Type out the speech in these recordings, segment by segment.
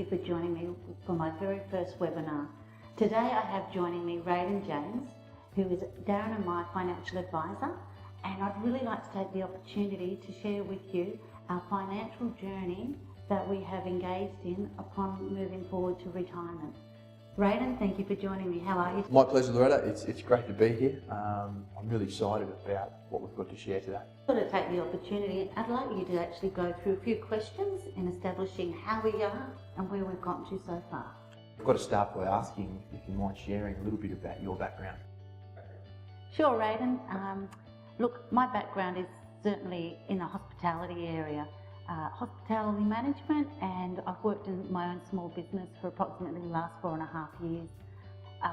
for joining me for my very first webinar. Today I have joining me Resi James, who is Darren and my financial advisor, and I'd really like to take the opportunity to share with you our financial journey that we have engaged in upon moving forward to retirement. Raiden, thank you for joining me. How are you? My pleasure, Loretta. It's great to be here. I'm really excited about what we've got to share today. I'm going to take the opportunity. I'd like you to actually go through a few questions in establishing how we are and where we've gotten to so far. I've got to start by asking if you mind sharing a little bit about your background. Sure, Raiden. Look, my background is certainly in the hospitality area. Hospitality management, and I've worked in my own small business for approximately the last 4.5 years.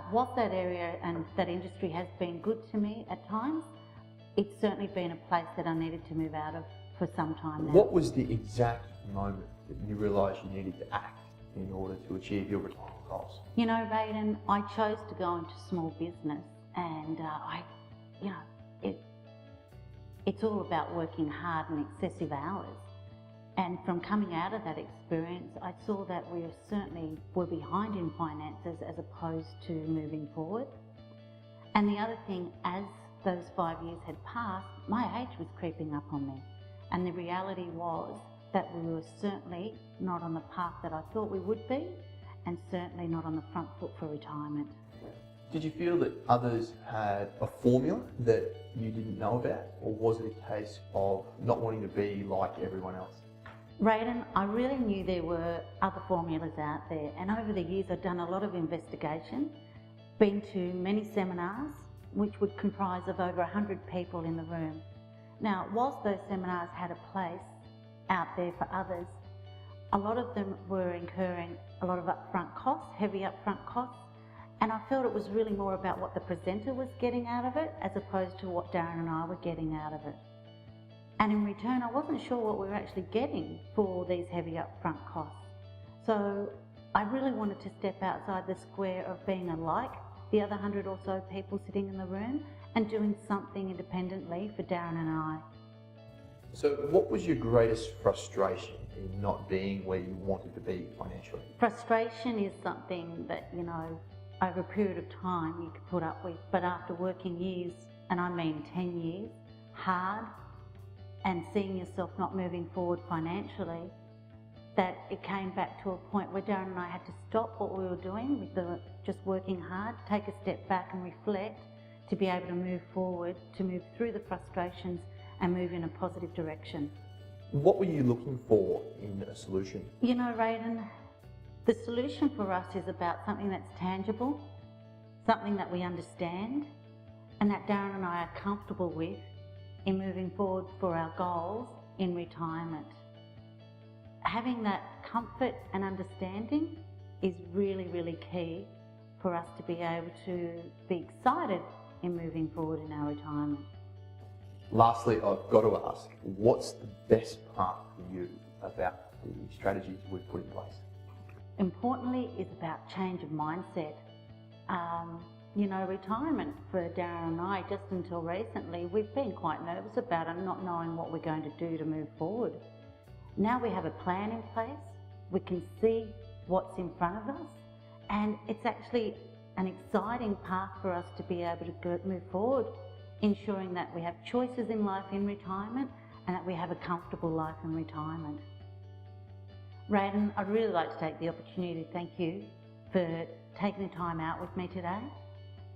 Whilst that area and that industry has been good to me at times, it's certainly been a place that I needed to move out of for some time now. What was the exact moment that you realised you needed to act in order to achieve your retirement goals? You know, Raiden, I chose to go into small business, and it's all about working hard and excessive hours. And from coming out of that experience, I saw that we certainly were behind in finances as opposed to moving forward. And the other thing, as those 5 years had passed, my age was creeping up on me. And the reality was that we were certainly not on the path that I thought we would be, and certainly not on the front foot for retirement. Did you feel that others had a formula that you didn't know about, or was it a case of not wanting to be like everyone else? Raiden, I really knew there were other formulas out there, and over the years I've done a lot of investigation, been to many seminars which would comprise of over 100 people in the room. Now, whilst those seminars had a place out there for others, a lot of them were incurring a lot of upfront costs, heavy upfront costs, and I felt it was really more about what the presenter was getting out of it as opposed to what Darren and I were getting out of it. And in return, I wasn't sure what we were actually getting for these heavy upfront costs. So I really wanted to step outside the square of being alike the other 100 or so people sitting in the room and doing something independently for Darren and I. So what was your greatest frustration in not being where you wanted to be financially? Frustration is something that, over a period of time you could put up with, but after working years, and I mean 10 years, hard, and seeing yourself not moving forward financially, that it came back to a point where Darren and I had to stop what we were doing with just working hard, take a step back and reflect to be able to move forward, to move through the frustrations and move in a positive direction. What were you looking for in a solution? You know, Raiden, the solution for us is about something that's tangible, something that we understand, and that Darren and I are comfortable with in moving forward for our goals in retirement. Having that comfort and understanding is really, really key for us to be able to be excited in moving forward in our retirement. Lastly, I've got to ask, what's the best part for you about the strategies we've put in place? Importantly, is about change of mindset. Retirement for Darren and I, just until recently, we've been quite nervous about it, not knowing what we're going to do to move forward. Now we have a plan in place, we can see what's in front of us, and it's actually an exciting path for us to be able to move forward, ensuring that we have choices in life in retirement and that we have a comfortable life in retirement. Raiden, I'd really like to take the opportunity to thank you for taking the time out with me today,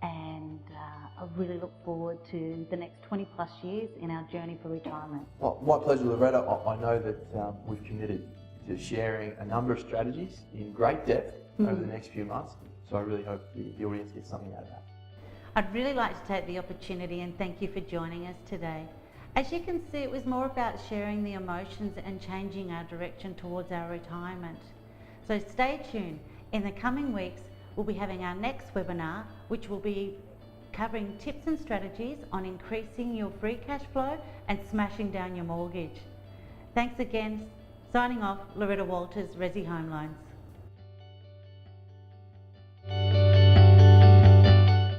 and I really look forward to the next 20 plus years in our journey for retirement. Well, my pleasure, Loretta. I know that we've committed to sharing a number of strategies in great depth over the next few months, so I really hope the audience gets something out of that. I'd really like to take the opportunity and thank you for joining us today. As you can see, it was more about sharing the emotions and changing our direction towards our retirement. So stay tuned. In the coming weeks, we'll be having our next webinar, which will be covering tips and strategies on increasing your free cash flow and smashing down your mortgage. Thanks again. Signing off, Loretta Walters, Resi Home Loans.